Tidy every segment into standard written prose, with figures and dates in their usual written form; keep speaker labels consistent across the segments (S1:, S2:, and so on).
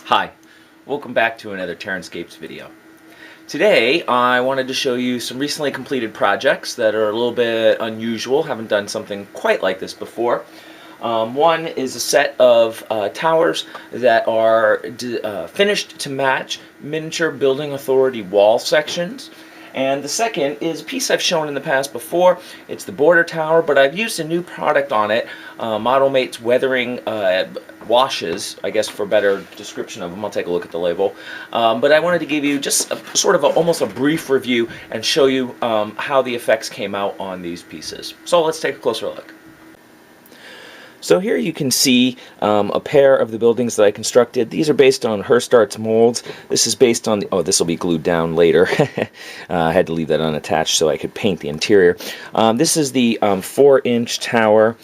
S1: Hi, welcome back to another TerranScapes video. Today I wanted to show you some recently completed projects that are a little bit unusual. Haven't done something quite like this before. One is a set of towers that are finished to match miniature building authority wall sections. And the second is a piece I've shown in the past before. It's the border tower, but I've used a new product on it, ModelMate's weathering washes, I guess for a better description of them. I'll take a look at the label. But I wanted to give you just almost a brief review and show you how the effects came out on these pieces. So let's take a closer look. So here you can see a pair of the buildings that I constructed. These are based on Hirst Arts molds. This is based on the, this will be glued down later. I had to leave that unattached so I could paint the interior. This is the 4-inch tower,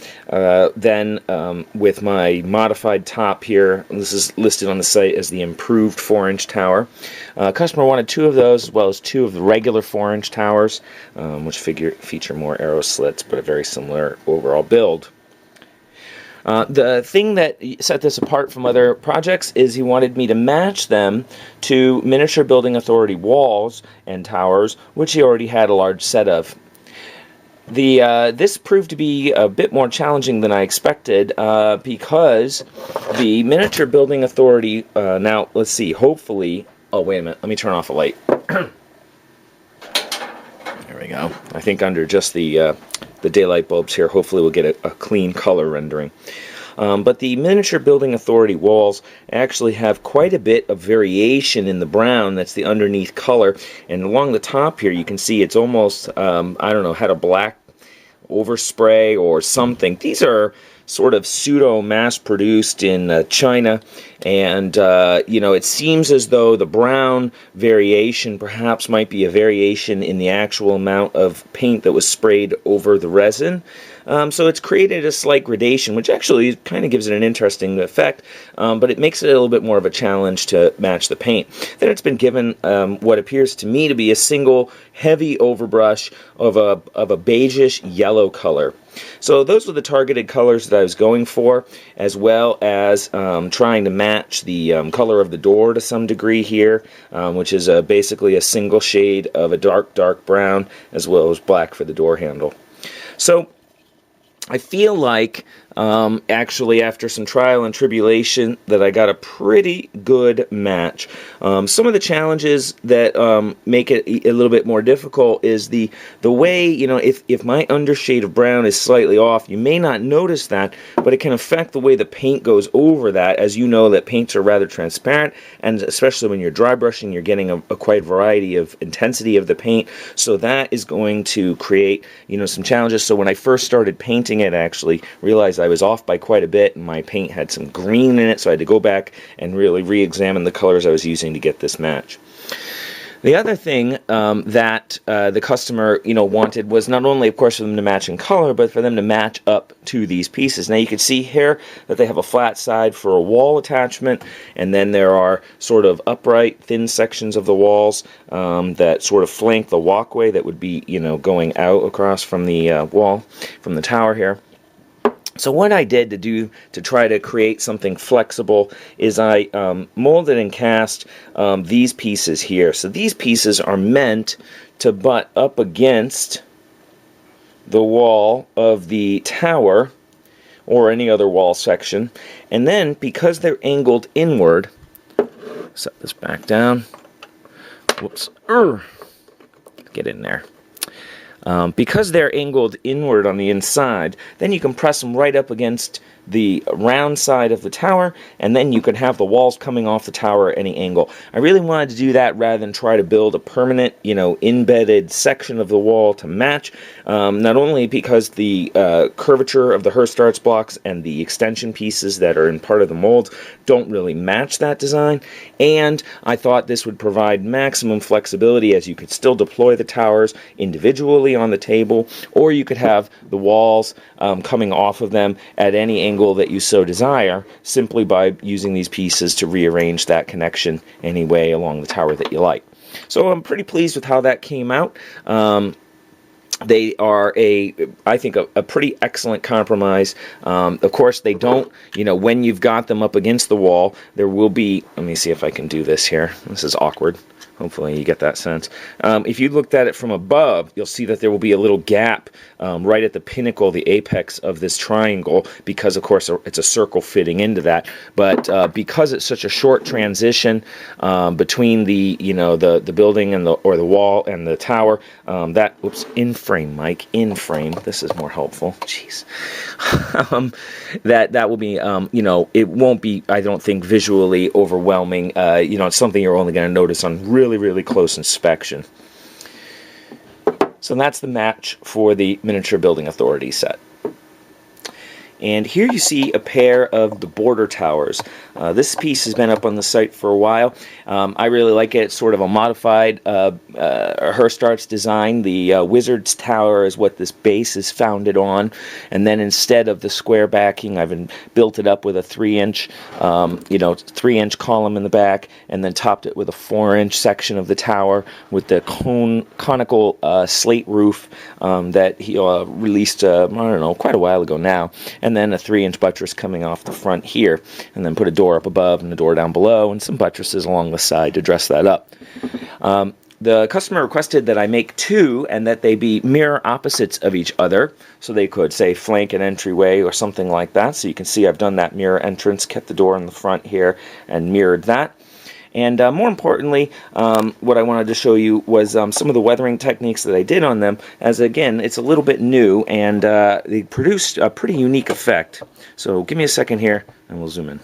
S1: with my modified top here. This is listed on the site as the improved 4-inch tower. Customer wanted 2 of those, as well as 2 of the regular 4-inch towers, which feature more arrow slits, but a very similar overall build. The thing that set this apart from other projects is he wanted me to match them to miniature building authority walls and towers, which he already had a large set of. This proved to be a bit more challenging than I expected because the miniature building authority, now let's see, hopefully, oh wait a minute, let me turn off a light. There we go. I think under just the daylight bulbs here, hopefully we'll get a clean color rendering. But the miniature building authority walls actually have quite a bit of variation in the brown. That's the underneath color. And along the top here you can see it's almost, I don't know, had a black overspray or something. These are sort of pseudo mass produced in China, and it seems as though the brown variation perhaps might be a variation in the actual amount of paint that was sprayed over the resin. So it's created a slight gradation, which actually kind of gives it an interesting effect, but it makes it a little bit more of a challenge to match the paint. Then it's been given what appears to me to be a single heavy overbrush of a beigeish yellow color. So those were the targeted colors that I was going for, as well as trying to match the color of the door to some degree here, which is basically a single shade of a dark brown, as well as black for the door handle. So I feel like, actually, after some trial and tribulation, that I got a pretty good match. Some of the challenges that make it a little bit more difficult is the way, if my undershade of brown is slightly off, you may not notice that, but it can affect the way the paint goes over that. As you know, that paints are rather transparent, and especially when you're dry brushing, you're getting a quite variety of intensity of the paint, so that is going to create, some challenges. So when I first started painting it, I actually realized I was off by quite a bit, and my paint had some green in it, so I had to go back and really re-examine the colors I was using to get this match. The other thing that the customer, wanted was not only, of course, for them to match in color, but for them to match up to these pieces. Now you can see here that they have a flat side for a wall attachment, and then there are sort of upright, thin sections of the walls that sort of flank the walkway that would be, going out across from the wall, from the tower here. So what I did to try to create something flexible is I molded and cast these pieces here. So these pieces are meant to butt up against the wall of the tower or any other wall section. And then, because they're angled inward, set this back down. Whoops. Get in there. Because they're angled inward on the inside, then you can press them right up against the round side of the tower, and then you can have the walls coming off the tower at any angle. I really wanted to do that rather than try to build a permanent, embedded section of the wall to match, not only because the curvature of the Hirst Arts blocks and the extension pieces that are in part of the mold don't really match that design, and I thought this would provide maximum flexibility, as you could still deploy the towers individually on the table, or you could have the walls coming off of them at any angle that you so desire, simply by using these pieces to rearrange that connection any way along the tower that you like. So I'm pretty pleased with how that came out. They are I think, a pretty excellent compromise. Of course, they don't, when you've got them up against the wall, there will be, let me see if I can do this here. This is awkward. Hopefully you get that sense. If you looked at it from above, you'll see that there will be a little gap right at the pinnacle, the apex of this triangle, because of course it's a circle fitting into that. But because it's such a short transition between the the building and the wall and the tower, in frame, Mike, in frame. This is more helpful. Jeez. That will be it won't be, I don't think, visually overwhelming. It's something you're only going to notice on really close inspection. So that's the match for the Miniature Building Authority set. And here you see a pair of the border towers. This piece has been up on the site for a while. I really like it. It's sort of a modified Hirst Arts design. The Wizard's Tower is what this base is founded on. And then instead of the square backing, I've built it up with a 3-inch, 3-inch column in the back, and then topped it with a 4-inch section of the tower with the conical slate roof that he released, I don't know, quite a while ago now. And then a 3-inch buttress coming off the front here, and then put a door up above and a door down below, and some buttresses along the side to dress that up. The customer requested that I make 2 and that they be mirror opposites of each other, so they could, say, flank an entryway or something like that. So you can see I've done that mirror entrance, kept the door in the front here, and mirrored that. And more importantly, what I wanted to show you was some of the weathering techniques that I did on them, as again, it's a little bit new, and they produced a pretty unique effect. So give me a second here, and we'll zoom in.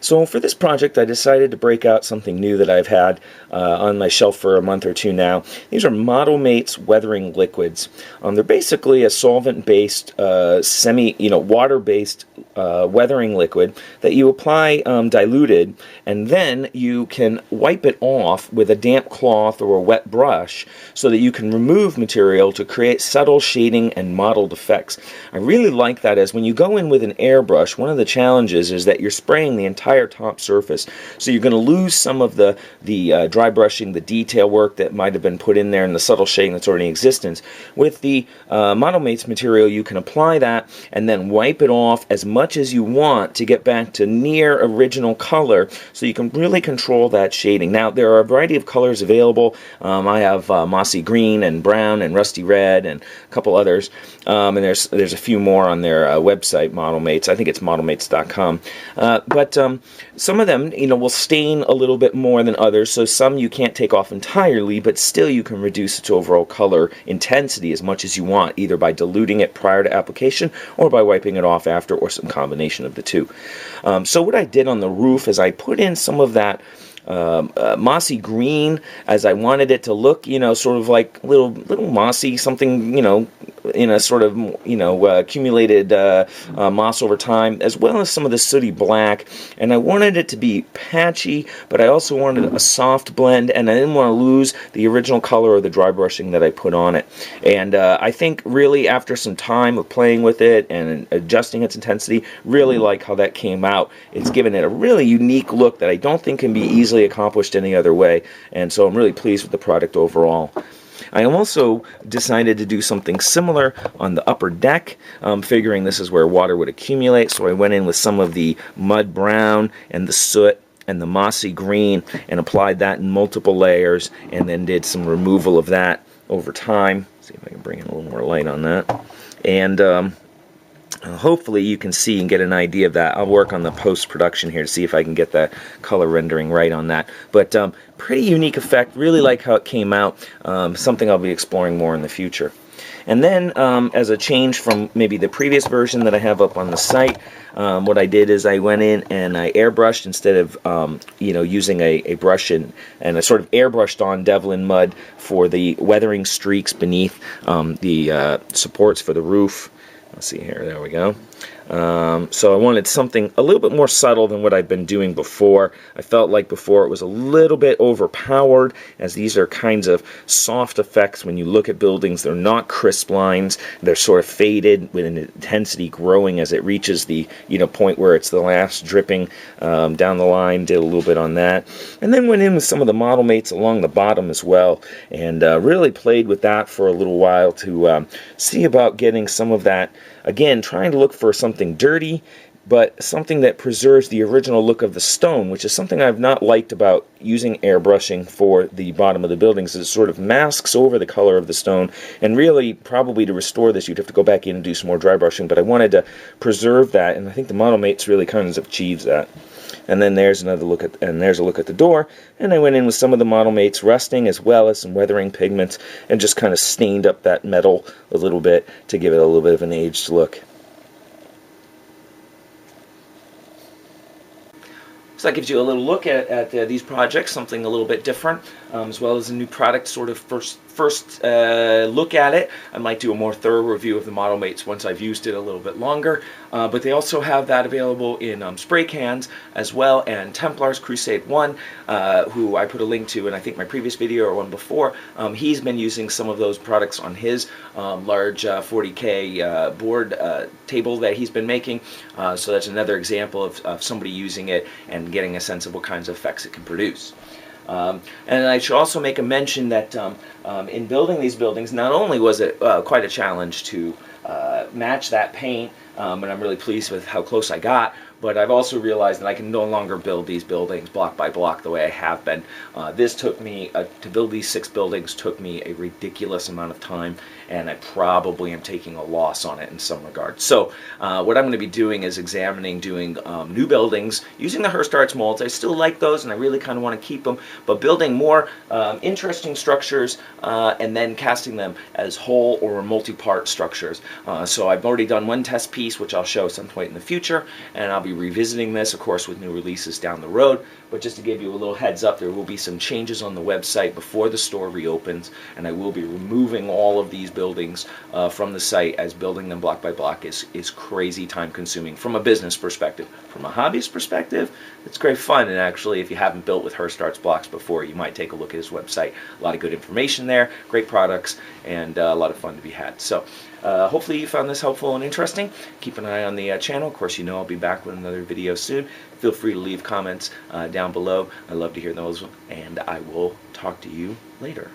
S1: So for this project, I decided to break out something new that I've had on my shelf for a month or two now. These are Model Mates weathering liquids. They're basically a solvent-based, water-based weathering liquid that you apply diluted, and then you can wipe it off with a damp cloth or a wet brush so that you can remove material to create subtle shading and mottled effects. I really like that, as when you go in with an airbrush, one of the challenges is that you're spraying the entire top surface, so you're going to lose some of the dry brushing, the detail work that might have been put in there, and the subtle shading that's already in existence. With the Model Mates material, you can apply that and then wipe it off as much as you want to get back to near original color, so you can really control that shading. Now, there are a variety of colors available. I have mossy green and brown and rusty red and a couple others, and there's a few more on their website, Model Mates. I think it's modelmates.com. But some of them, will stain a little bit more than others, so some you can't take off entirely, but still you can reduce its overall color intensity as much as you want, either by diluting it prior to application or by wiping it off after, or some combination of the two. So what I did on the roof is I put in some of that mossy green, as I wanted it to look, sort of like little mossy, something, in a sort of, accumulated moss over time, as well as some of the sooty black. And I wanted it to be patchy, but I also wanted a soft blend, and I didn't want to lose the original color or the dry brushing that I put on it. And I think really after some time of playing with it and adjusting its intensity, really like how that came out. It's given it a really unique look that I don't think can be easily accomplished any other way, and so I'm really pleased with the product overall. I also decided to do something similar on the upper deck, figuring this is where water would accumulate, so I went in with some of the mud brown and the soot and the mossy green and applied that in multiple layers, and then did some removal of that over time. See if I can bring in a little more light on that. And hopefully you can see and get an idea of that. I'll work on the post-production here to see if I can get that color rendering right on that. But pretty unique effect. Really like how it came out. Something I'll be exploring more in the future. And then, as a change from maybe the previous version that I have up on the site, what I did is I went in and I airbrushed instead of, using a brush, and I sort of airbrushed on Devlin mud for the weathering streaks beneath the supports for the roof. Let's see here, there we go. So I wanted something a little bit more subtle than what I've been doing before. I felt like before it was a little bit overpowered, as these are kinds of soft effects. When you look at buildings, they're not crisp lines. They're sort of faded with an intensity growing as it reaches the point where it's the last dripping down the line. Did a little bit on that. And then went in with some of the model mates along the bottom as well, and really played with that for a little while to see about getting some of that. Again, trying to look for something dirty, but something that preserves the original look of the stone, which is something I've not liked about using airbrushing for the bottom of the buildings. It sort of masks over the color of the stone, and really, probably to restore this, you'd have to go back in and do some more dry brushing, but I wanted to preserve that, and I think the model mates really kind of achieves that. And then there's another look at, and there's a look at the door, and I went in with some of the model mates rusting as well as some weathering pigments, and just kind of stained up that metal a little bit to give it a little bit of an aged look. So that gives you a little look at these projects, something a little bit different, as well as a new product sort of first look at it. I might do a more thorough review of the model mates once I've used it a little bit longer. But they also have that available in spray cans as well, and Templar's Crusade 1, who I put a link to in I think my previous video or one before. He's been using some of those products on his large 40K board table that he's been making. So that's another example of somebody using it and getting a sense of what kinds of effects it can produce. And I should also make a mention that in building these buildings, not only was it quite a challenge to match that paint, and I'm really pleased with how close I got, but I've also realized that I can no longer build these buildings block by block the way I have been. This took me, to build these 6 buildings took me a ridiculous amount of time, and I probably am taking a loss on it in some regard. So what I'm going to be doing is doing new buildings using the Hirst Arts molds. I still like those, and I really kind of want to keep them, but building more interesting structures and then casting them as whole or multi-part structures. So I've already done one test piece, which I'll show some point in the future, and I'll be revisiting this, of course, with new releases down the road. But just to give you a little heads up, there will be some changes on the website before the store reopens, and I will be removing all of these buildings from the site, as building them block by block is crazy time consuming from a business perspective. From a hobbyist perspective, it's great fun, and actually if you haven't built with Hirst Arts blocks before, you might take a look at his website. A lot of good information there, great products, and a lot of fun to be had. So hopefully you found this helpful and interesting. Keep an eye on the channel. Of course, I'll be back with another video soon. Feel free to leave comments down below. I love to hear those, and I will talk to you later.